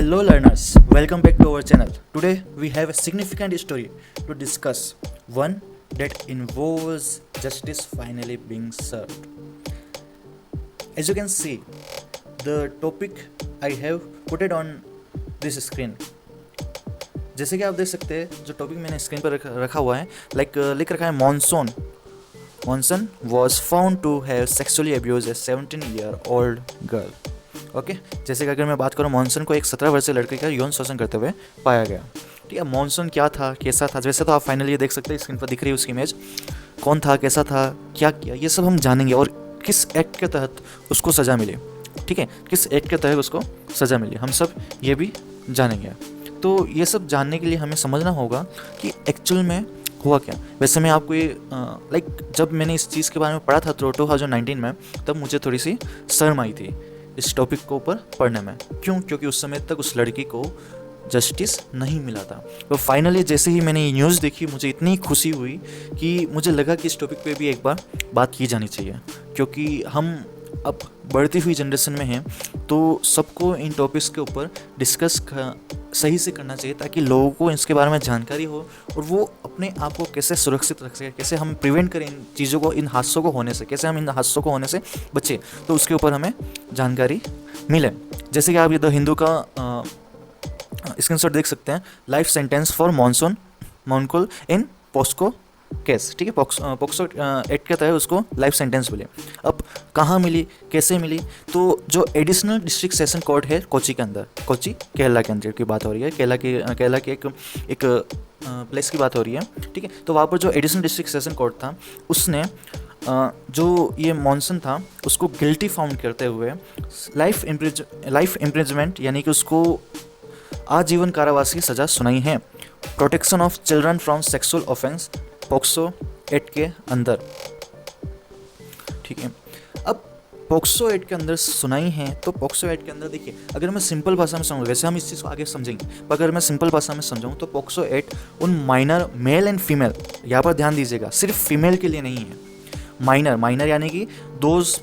Hello learners, welcome back to our channel. Today we have a significant story to discuss, one that involves justice finally being served. As you can see, the topic I have put it on this screen. जैसे कि आप देख सकते हैं जो topic मैंने screen पर रखा हुआ है लिख रखा है Monson was found to have sexually abuse a 17-year-old girl. Okay, जैसे कि अगर मैं बात करूँ, मॉनसन को एक 17 वर्षीय लड़के का यौन शोषण करते हुए पाया गया. ठीक है, मॉनसन क्या था, कैसा था, वैसे तो आप फाइनली ये देख सकते हैं, स्क्रीन पर दिख रही है उसकी इमेज. कौन था, कैसा था, क्या किया, ये सब हम जानेंगे और किस एक्ट के तहत उसको सज़ा मिली. ठीक है, किस एक्ट के तहत उसको सज़ा मिली, हम सब ये भी जानेंगे. तो ये सब जानने के लिए हमें समझना होगा कि एक्चुअल में हुआ क्या. वैसे मैं आपको ये जब मैंने इस चीज़ के बारे में पढ़ा था 2019 में, तब मुझे थोड़ी सी शर्म आई थी इस टॉपिक को ऊपर पढ़ने में. क्यों? क्योंकि उस समय तक उस लड़की को जस्टिस नहीं मिला था. तो फाइनली जैसे ही मैंने ये न्यूज़ देखी, मुझे इतनी खुशी हुई कि मुझे लगा कि इस टॉपिक पे भी एक बार बात की जानी चाहिए. क्योंकि हम अब बढ़ती हुई जनरेशन में हैं, तो सबको इन टॉपिक्स के ऊपर डिस्कस सही से करना चाहिए, ताकि लोगों को इसके बारे में जानकारी हो और वो अपने आप को कैसे सुरक्षित रख सके, कैसे हम प्रिवेंट करें इन चीज़ों को, इन हादसों को होने से, कैसे हम इन हादसों को होने से बचें. तो उसके ऊपर हमें जानकारी मिले. जैसे कि आप ये द हिंदू का स्क्रीनशॉट देख सकते हैं. लाइफ सेंटेंस फॉर मॉनकुल इन पोस्को केस. ठीक है, पोक्सो एक्ट के तहत उसको लाइफ सेंटेंस मिले. अब कहाँ मिली, कैसे मिली? तो जो एडिशनल डिस्ट्रिक्ट सेशन कोर्ट है कोची के अंदर, कोची केरला के अंदर की बात हो रही है, केरला की एक प्लेस की बात हो रही है. ठीक है, तो वहाँ पर जो एडिशनल डिस्ट्रिक्ट सेशन कोर्ट था, उसने जो ये मॉनसन था उसको गिल्टी फाउंड करते हुए लाइफ इम्प्रिजमेंट यानी कि उसको आजीवन कारावास की सज़ा सुनाई है. Protection of children from sexual offence POCSO act के अंदर. ठीक है, अब पोक्सो एक्ट के अंदर सुनाई है. तो पोक्सो एक्ट के अंदर देखिए, अगर मैं सिंपल भाषा में समझूँ, वैसे हम इस चीज़ को आगे समझेंगे, पर अगर मैं सिंपल भाषा में समझाऊँ तो पोक्सो एक्ट उन माइनर मेल एंड फीमेल, यहाँ पर ध्यान दीजिएगा, सिर्फ फीमेल के लिए नहीं है. माइनर यानी कि दोज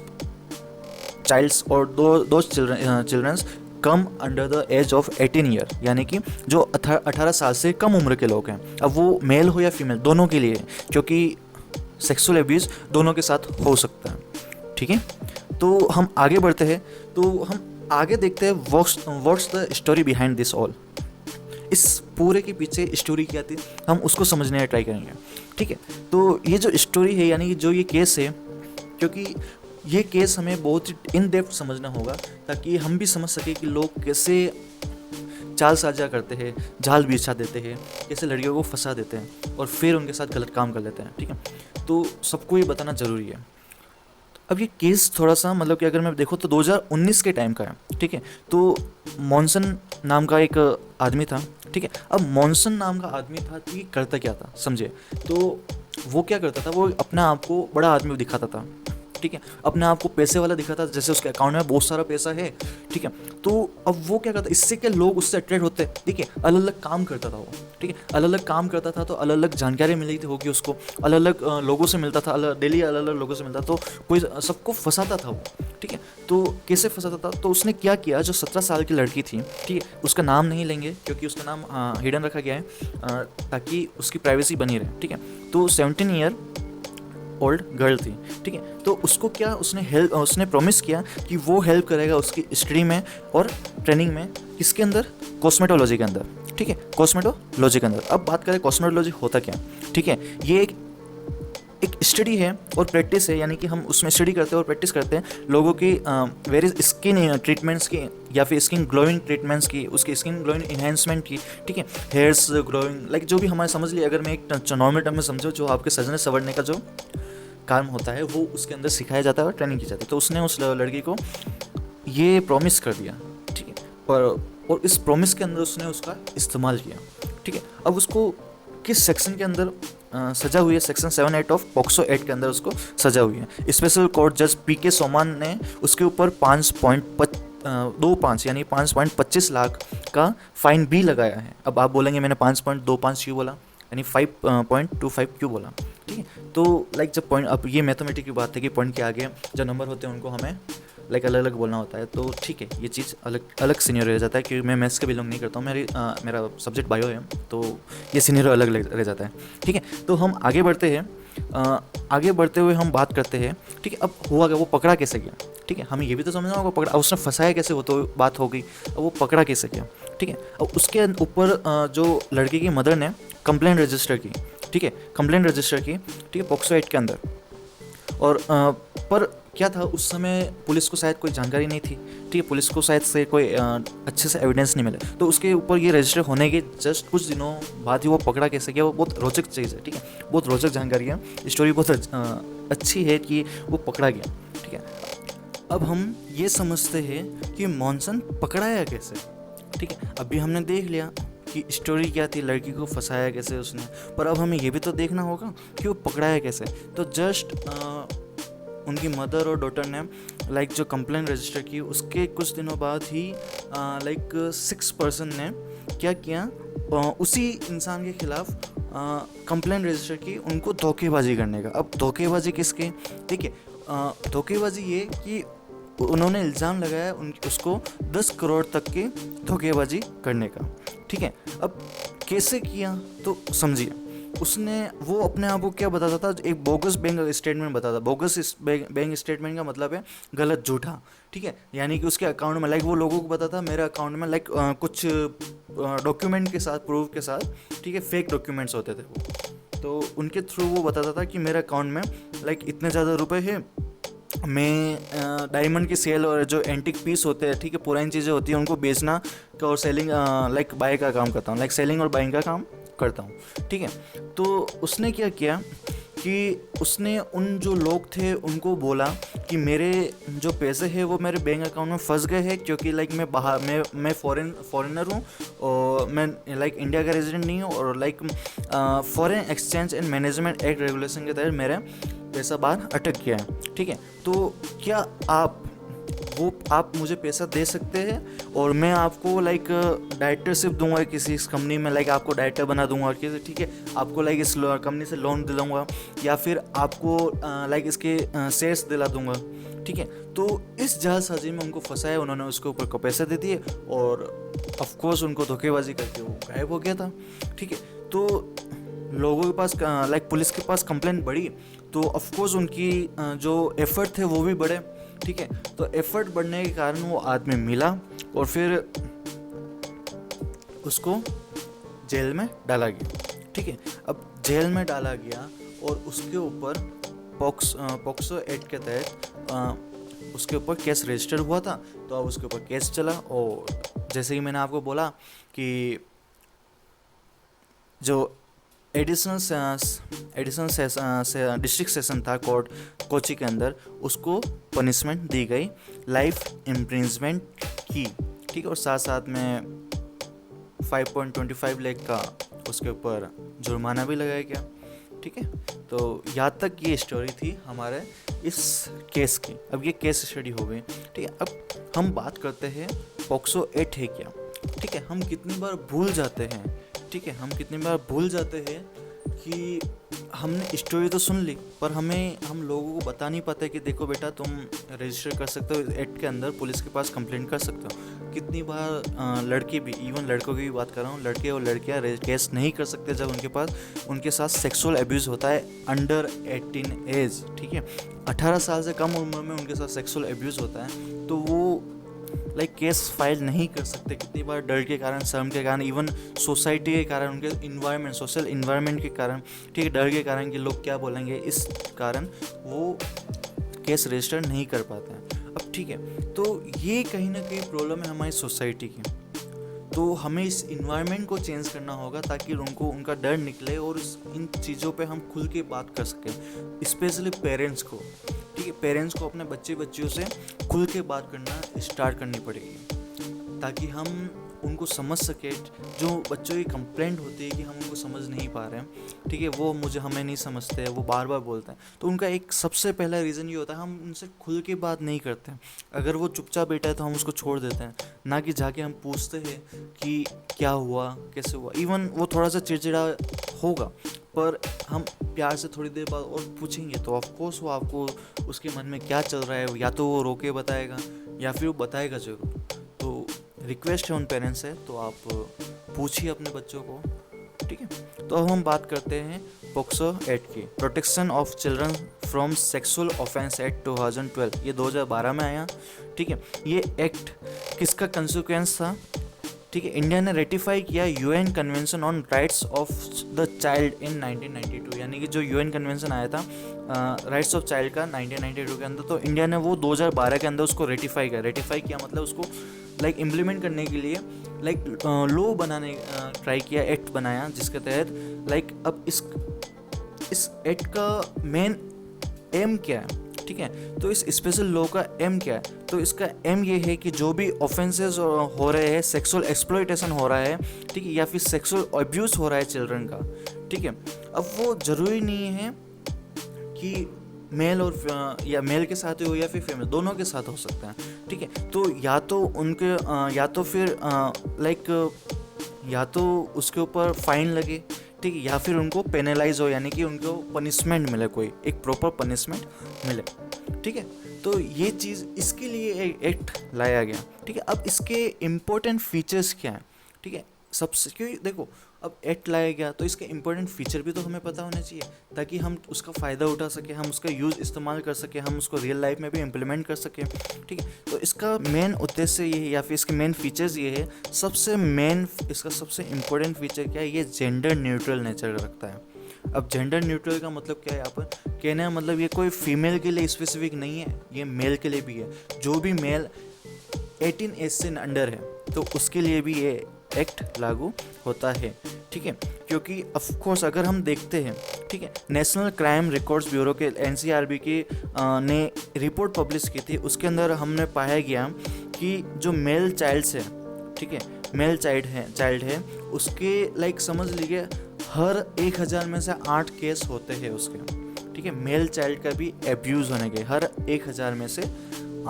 चाइल्ड्स और those childrens come under the age of 18 year, यानी कि जो 18 साल से कम उम्र के लोग हैं. अब वो मेल हो या फीमेल, दोनों के लिए, क्योंकि सेक्सुअल एब्यूज़ दोनों के साथ हो सकता है. ठीक है, तो हम आगे बढ़ते हैं. तो हम आगे देखते हैं what's the story behind this all. इस पूरे के पीछे स्टोरी क्या थी, हम उसको समझने का ट्राई करेंगे. ठीक है, तो ये जो स्टोरी है, यानी कि जो ये केस है, क्योंकि ये केस हमें बहुत ही इन डेप्थ समझना होगा, ताकि हम भी समझ सके कि लोग कैसे चाल साझा करते हैं, जाल बिछा देते हैं, कैसे लड़कियों को फंसा देते हैं और फिर उनके साथ गलत काम कर लेते हैं. ठीक है, तो सबको ये बताना ज़रूरी है. अब ये केस थोड़ा सा कि अगर मैं देखूँ तो 2019 के टाइम का है. ठीक है, तो मॉनसन नाम का एक आदमी था. ठीक है, अब मॉनसन नाम का आदमी था, तो ये करता क्या था समझे. तो वो क्या करता था, वो अपने आप को बड़ा आदमी दिखाता था. ठीक है, अपने आप को पैसे वाला दिखाता था, जैसे उसके अकाउंट में बहुत सारा पैसा है. ठीक है, तो अब वो क्या करता, इससे क्या लोग उससे अट्रैक्ट होते हैं. ठीक है, अलग अलग काम करता था वो. ठीक है, अलग अलग काम करता था, तो अलग अलग जानकारी मिली थी होगी उसको, अलग अलग लोगों से मिलता था, डेली अलग अलग लोगों से मिलता, तो कोई सबको फंसाता था वो. ठीक है, तो कैसे फंसाता था, तो उसने क्या किया, जो 17 साल की लड़की थी, ठीक है, उसका नाम नहीं लेंगे क्योंकि उसका नाम हिडन रखा गया है, ताकि उसकी प्राइवेसी बनी रहे. ठीक है, तो 17-year ओल्ड गर्ल थी. ठीक है, तो उसको क्या, उसने प्रॉमिस किया कि वो हेल्प करेगा उसकी स्टडी में और ट्रेनिंग में. किसके अंदर? कॉस्मेटोलॉजी के अंदर. ठीक है, कॉस्मेटोलॉजी के अंदर. अब बात करें कॉस्मेटोलॉजी होता क्या. ठीक है, ये एक स्टडी है और प्रैक्टिस है, यानी कि हम उसमें स्टडी करते हैं और प्रैक्टिस करते हैं लोगों की वेरियस स्किन ट्रीटमेंट्स की, या फिर स्किन ग्लोइंग ट्रीटमेंट्स की, उसकी स्किन ग्लोइंग इन्हेंसमेंट की. ठीक है, हेयर्स ग्रोइंग, जो भी हमारे समझ लिया, अगर मैं एक नॉर्मल टर्म में समझो, जो आपके सजने संवरने का जो काम होता है वो उसके अंदर सिखाया जाता है और ट्रेनिंग की जाती है. तो उसने उस लड़की को ये प्रॉमिस कर दिया. ठीक है, और इस प्रॉमिस के अंदर उसने उसका इस्तेमाल किया. ठीक है, अब उसको किस सेक्शन के अंदर सजा हुई है? सेक्शन 7-8 ऑफ पोक्सो एक्ट के अंदर उसको सजा हुई है. स्पेशल कोर्ट जज पीके सोमान ने उसके ऊपर 5.25 यानी 5.25 लाख का फाइन भी लगाया है. अब आप बोलेंगे मैंने 5.25 क्यों बोला, यानी 5.25 क्यों बोला. ठीक है, तो जब पॉइंट, अब ये मैथमेटिक्स की बात है कि पॉइंट के आगे जो नंबर होते हैं उनको हमें लाइक अलग अलग बोलना होता है, तो ठीक है, ये चीज़ अलग अलग सीनियर रह जाता है, क्योंकि मैं मैथ्स का बिलोंग नहीं करता हूँ, मेरा सब्जेक्ट बायो है, तो ये सीनियर अलग रह जाता है। ठीक है, तो हम आगे बढ़ते हैं। आगे बढ़ते हुए हम बात करते हैं, ठीक है, अब हुआ क्या, वो पकड़ा कैसे गया। ठीक है, हमें ये भी तो समझना होगा, पकड़ा उसने फंसाया कैसे, वो तो बात हो गई, अब वो पकड़ा कैसे गया। ठीक है, अब उसके ऊपर जो लड़के की मदर ने कंप्लेंट रजिस्टर की, ठीक है, कंप्लेंट रजिस्टर की, ठीक है, पॉक्सो एक्ट के अंदर। और पर क्या था, उस समय पुलिस को शायद कोई जानकारी नहीं थी, ठीक है, पुलिस को शायद से कोई अच्छे से एविडेंस नहीं मिले, तो उसके ऊपर ये रजिस्टर होने के जस्ट कुछ दिनों बाद ही वो पकड़ा कैसे गया, वो बहुत रोचक चीज़ है। ठीक है, बहुत रोचक जानकारी है, स्टोरी बहुत अच्छी है कि वो पकड़ा गया। ठीक है, अब हम ये समझते हैं कि मॉनसन पकड़ाया कैसे। ठीक है, अभी हमने देख लिया कि स्टोरी क्या थी, लड़की को फंसाया कैसे उसने, पर अब हमें ये भी तो देखना होगा कि वो पकड़ाया कैसे। तो जस्ट उनकी मदर और डॉटर ने लाइक जो कंप्लेंट रजिस्टर की, उसके कुछ दिनों बाद ही लाइक 6 पर्सन ने क्या किया, उसी इंसान के खिलाफ कंप्लेंट रजिस्टर की, उनको धोखेबाजी करने का। अब धोखेबाजी किसके, ठीक है, धोखेबाजी ये कि उन्होंने इल्ज़ाम लगाया उसको 10 करोड़ तक की धोखेबाजी करने का। ठीक है, अब कैसे किया तो समझिए, उसने वो अपने आप को क्या बताता था, एक बोगस बैंक स्टेटमेंट बताता। बोगस बैंक स्टेटमेंट का मतलब है गलत, झूठा। ठीक है, यानी कि उसके अकाउंट में लाइक वो लोगों को बताता मेरे अकाउंट में लाइक कुछ डॉक्यूमेंट के साथ, प्रूफ के साथ, ठीक है, फेक डॉक्यूमेंट्स होते थे वो, तो उनके थ्रू वो बताता था कि मेरे अकाउंट में लाइक इतने ज़्यादा रुपए हैं, मैं डायमंड की सेल और जो एंटिक पीस होते हैं, ठीक है, पुरानी चीज़ें होती हैं, उनको बेचना और सेलिंग लाइक बाय का काम करता हूँ, लाइक सेलिंग और बाइंग का काम करता हूँ। ठीक है, तो उसने क्या किया कि उसने उन जो लोग थे उनको बोला कि मेरे जो पैसे हैं वो मेरे बैंक अकाउंट में फंस गए हैं, क्योंकि लाइक मैं फॉरेनर हूँ, और मैं लाइक इंडिया का रेजिडेंट नहीं हूँ, और like foreign exchange and management act regulation के तहत मेरा पैसा बाहर अटक गया है। ठीक है, तो क्या आप मुझे पैसा दे सकते हैं, और मैं आपको लाइक डायरेक्टरशिप दूंगा किसी इस कंपनी में, लाइक आपको डायरेक्टर बना दूंगा, और किसी, ठीक है, आपको लाइक इस कंपनी से लोन दिलाऊंगा, या फिर आपको लाइक इसके शेयर्स दिला दूंगा। ठीक है, तो इस जालसाजी में उनको फंसाया, उन्होंने उसके ऊपर पैसे दे दिए, और ऑफ कोर्स उनको धोखेबाजी करके वो गायब हो गया था। ठीक है, तो लोगों के पास लाइक पुलिस के पास कंप्लेंट बढ़ी, तो ऑफ कोर्स उनकी जो एफर्ट थे वो भी बढ़े। ठीक है, तो एफर्ट बढ़ने के कारण वो आदमी मिला, और फिर उसको जेल में डाला गया। ठीक है, अब जेल में डाला गया, और उसके ऊपर पॉक्सो एक्ट के तहत उसके ऊपर केस रजिस्टर हुआ था। तो अब उसके ऊपर केस चला, और जैसे कि मैंने आपको बोला कि जो एडिशनल डिस्ट्रिक्ट सेशन था कोर्ट कोची के अंदर, उसको पनिशमेंट दी गई लाइफ इम्प्रिजमेंट की। ठीक है, और साथ साथ में 5.25 लाख का उसके ऊपर जुर्माना भी लगाया गया। ठीक है, तो यहाँ तक ये स्टोरी थी हमारे इस केस की। अब ये केस स्टडी हो गई। ठीक है, अब हम बात करते हैं पॉक्सो एक्ट है क्या। ठीक है, हम कितनी बार भूल जाते हैं, ठीक है, हम कितनी बार भूल जाते हैं कि हमने स्टोरी तो सुन ली, पर हम लोगों को बता नहीं पाते कि देखो बेटा, तुम रजिस्टर कर सकते हो एक्ट के अंदर, पुलिस के पास कंप्लेंट कर सकते हो। कितनी बार लड़के भी, इवन लड़कों की भी बात कर रहा हूँ, लड़के और लड़कियाँ केस नहीं कर सकते जब उनके साथ सेक्सुअल एब्यूज़ होता है अंडर 18 एज। ठीक है, 18 साल से कम उम्र में उनके साथ सेक्सुअल एब्यूज़ होता है, तो वो लाइक केस फाइल नहीं कर सकते। कितनी बार डर के कारण, शर्म के कारण, इवन सोसाइटी के कारण, उनके इन्वायरमेंट, सोशल इन्वायरमेंट के कारण, ठीक है, डर के कारण कि लोग क्या बोलेंगे, इस कारण वो केस रजिस्टर नहीं कर पाते हैं। अब ठीक है, तो ये कहीं ना कहीं प्रॉब्लम है हमारी सोसाइटी की। तो हमें इस इन्वायरमेंट को चेंज करना होगा ताकि उनका डर निकले, और इन चीज़ों पे हम खुल के बात कर सकें, स्पेशली पेरेंट्स को। ठीक है, पेरेंट्स को अपने बच्चियों से खुल के बात करना स्टार्ट करनी पड़ेगी, ताकि हम उनको समझ सके। जो बच्चों की कंप्लेंट होती है कि हम उनको समझ नहीं पा रहे हैं, ठीक है, वो हमें नहीं समझते हैं, वो बार बार बोलते हैं, तो उनका एक सबसे पहला रीज़न ये होता है हम उनसे खुल के बात नहीं करते हैं। अगर वो चुपचाप बैठा है तो हम उसको छोड़ देते हैं, ना कि जाके हम पूछते हैं कि क्या हुआ, कैसे हुआ। इवन वो थोड़ा सा चिड़चिड़ा होगा, पर हम प्यार से थोड़ी देर बाद और पूछेंगे तो ऑफ कोर्स वो आपको उसके मन में क्या चल रहा है या तो वो रोके बताएगा या फिर वो बताएगा ज़रूर। तो रिक्वेस्ट है उन पेरेंट्स से, तो आप पूछिए अपने बच्चों को, ठीक है। तो अब हम बात करते हैं पोक्सो एक्ट की, protection of children from sexual offence act 2012। ये 2012 में आया, ठीक है। ये एक्ट किसका कंसिक्वेंस था, ठीक है। इंडिया ने रेटिफाई किया UN convention on rights of the child in 1992, यानी कि जो यूएन कन्वेंशन आया था राइट्स ऑफ चाइल्ड का 1992 के अंदर, तो इंडिया ने वो 2012 के अंदर उसको रेटिफाई किया मतलब उसको लाइक इम्प्लीमेंट करने के लिए लाइक लॉ बनाने ट्राई किया, एक्ट बनाया, जिसके तहत लाइक अब इस एक्ट का मेन एम क्या है, ठीक है। तो इस स्पेशल लॉ का एम क्या है, तो इसका एम ये है कि जो भी ऑफेंसेस हो रहे हैं, सेक्सुअल एक्सप्लॉयटेशन हो रहा है, ठीक है, या फिर सेक्सुअल अब्यूज़ हो रहा है चिल्ड्रन का, ठीक है। अब वो ज़रूरी नहीं है कि मेल और या मेल के साथ हो या फिर फीमेल, दोनों के साथ हो सकता है, ठीक है। तो या तो उनके या तो फिर लाइक या तो उसके ऊपर फाइन लगे, ठीक है, या फिर उनको पेनलाइज हो, यानी कि उनको पनिशमेंट मिले, कोई एक प्रॉपर पनिशमेंट मिले, ठीक है। तो ये चीज़ इसके लिए एक एक्ट लाया गया, ठीक है। अब इसके इम्पोर्टेंट फीचर्स क्या हैं, ठीक है। सबसे क्योंकि देखो अब एक्ट लाया गया तो इसके इम्पोर्टेंट फीचर भी तो हमें पता होने चाहिए, ताकि हम उसका फ़ायदा उठा सकें, हम उसका यूज़ इस्तेमाल कर सकें, हम उसको रियल लाइफ में भी इम्प्लीमेंट कर सकें, ठीक है। तो इसका मेन उद्देश्य ये है, या फिर इसके मेन फीचर्स ये है, इसका सबसे इम्पोर्टेंट फीचर क्या है, ये जेंडर न्यूट्रल नेचर रखता है। अब जेंडर न्यूट्रल का मतलब क्या है, यहाँ पर कहने का मतलब ये कोई फीमेल के लिए स्पेसिफिक नहीं है, ये मेल के लिए भी है। जो भी मेल 18 एज से अंडर है तो उसके लिए भी ये एक्ट लागू होता है, ठीक है। क्योंकि ऑफ कोर्स अगर हम देखते हैं, ठीक है, नेशनल क्राइम रिकॉर्ड्स ब्यूरो के NCRB की ने रिपोर्ट पब्लिश की थी, उसके अंदर हमने पाया गया कि जो मेल चाइल्ड्स है, ठीक है, मेल चाइल्ड है उसके लाइक समझ लीजिए हर 1000 में से 8 केस होते हैं उसके, ठीक है। मेल चाइल्ड का भी एब्यूज़ होने के हर 1000 में से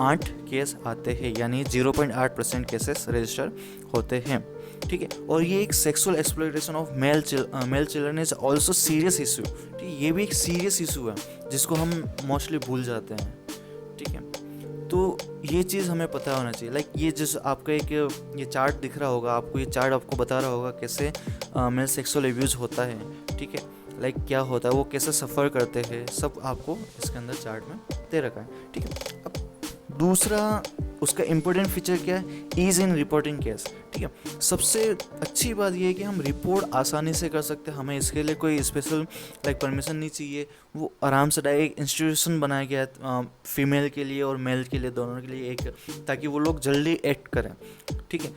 8 केस आते हैं, यानी 0.8% केसेस रजिस्टर होते हैं, ठीक है। और ये एक sexual exploitation of male children is also serious issue, ठीक है। ये भी एक सीरियस इशू है जिसको हम मोस्टली भूल जाते हैं, ठीक है। तो ये चीज़ हमें पता होना चाहिए। लाइक ये जिस आपका एक ये चार्ट दिख रहा होगा आपको, ये चार्ट आपको बता रहा होगा कैसे मेल सेक्सुअल एब्यूज़ होता है, ठीक है। लाइक क्या होता है, वो कैसे सफ़र करते हैं, सब आपको इसके अंदर चार्ट में दे रखा है, ठीक है। अब दूसरा उसका इम्पोर्टेंट फीचर क्या है, ईज इन रिपोर्टिंग केस, ठीक है। सबसे अच्छी बात यह है कि हम रिपोर्ट आसानी से कर सकते हैं, हमें इसके लिए कोई स्पेशल लाइक परमिशन नहीं चाहिए। वो आराम से डायरेक्ट इंस्टीट्यूशन बनाया गया है फीमेल के लिए और मेल के लिए, दोनों के लिए एक, ताकि वो लोग जल्दी एक्ट करें, ठीक है।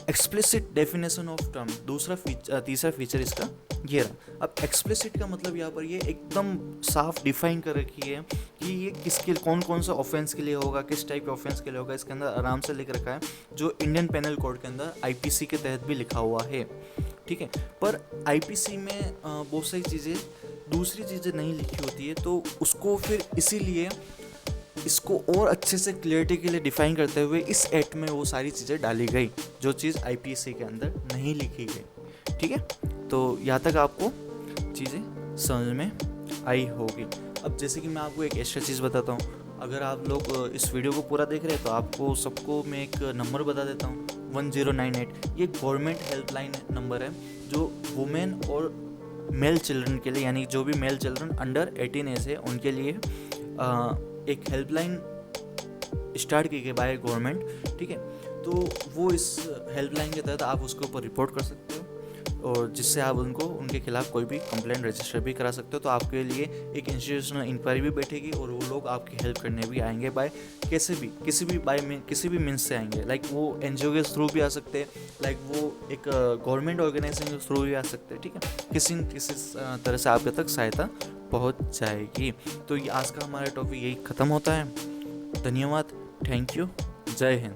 एक्सप्लिसिट डेफिनेशन ऑफ टर्म तीसरा फीचर इसका ये रहा। अब एक्सप्लिसिट का मतलब यहाँ पर ये एकदम साफ डिफाइन कर रखी है कि ये किसके कौन सा ऑफेंस के लिए होगा, किस टाइप के ऑफेंस के लिए होगा, इसके अंदर आराम से लिख रखा है, जो इंडियन पेनल कोड के अंदर IPC के तहत भी लिखा हुआ है, ठीक है। पर IPC में बहुत सारी चीज़ें दूसरी चीज़ें नहीं लिखी होती है, तो उसको फिर इसीलिए इसको और अच्छे से क्लियरिटी के लिए डिफाइन करते हुए इस एक्ट में वो सारी चीज़ें डाली गई जो चीज़ IPC के अंदर नहीं लिखी गई, ठीक है। तो यहाँ तक आपको चीज़ें समझ में आई होगी। अब जैसे कि मैं आपको एक एक्स्ट्रा चीज़ बताता हूँ, अगर आप लोग इस वीडियो को पूरा देख रहे हैं तो आपको सबको मैं एक नंबर बता देता हूँ, 1098। ये गवर्नमेंट हेल्पलाइन नंबर है जो वुमेन और मेल चिल्ड्रन के लिए, यानी जो भी मेल चिल्ड्रन अंडर 18 एज है उनके लिए एक हेल्पलाइन स्टार्ट की गई बाय गवर्नमेंट, ठीक है। तो वो इस हेल्पलाइन के तहत आप उसके ऊपर रिपोर्ट कर सकते हो और जिससे आप उनके खिलाफ कोई भी कंप्लेंट रजिस्टर भी करा सकते हो। तो आपके लिए एक इंस्टीट्यूशनल इंक्वायरी भी बैठेगी और वो लोग आपकी हेल्प करने भी आएंगे बाय किसी भी मीन्स से आएंगे। लाइक वो NGO के थ्रू भी आ सकते हैं, लाइक वो एक गवर्नमेंट ऑर्गेनाइजेशन के थ्रू भी आ सकते हैं, ठीक है। किसी तरह से आपके तक सहायता पहुंच जाएगी। तो ये आज का हमारा टॉपिक यही ख़त्म होता है। धन्यवाद, थैंक यू, जय हिंद।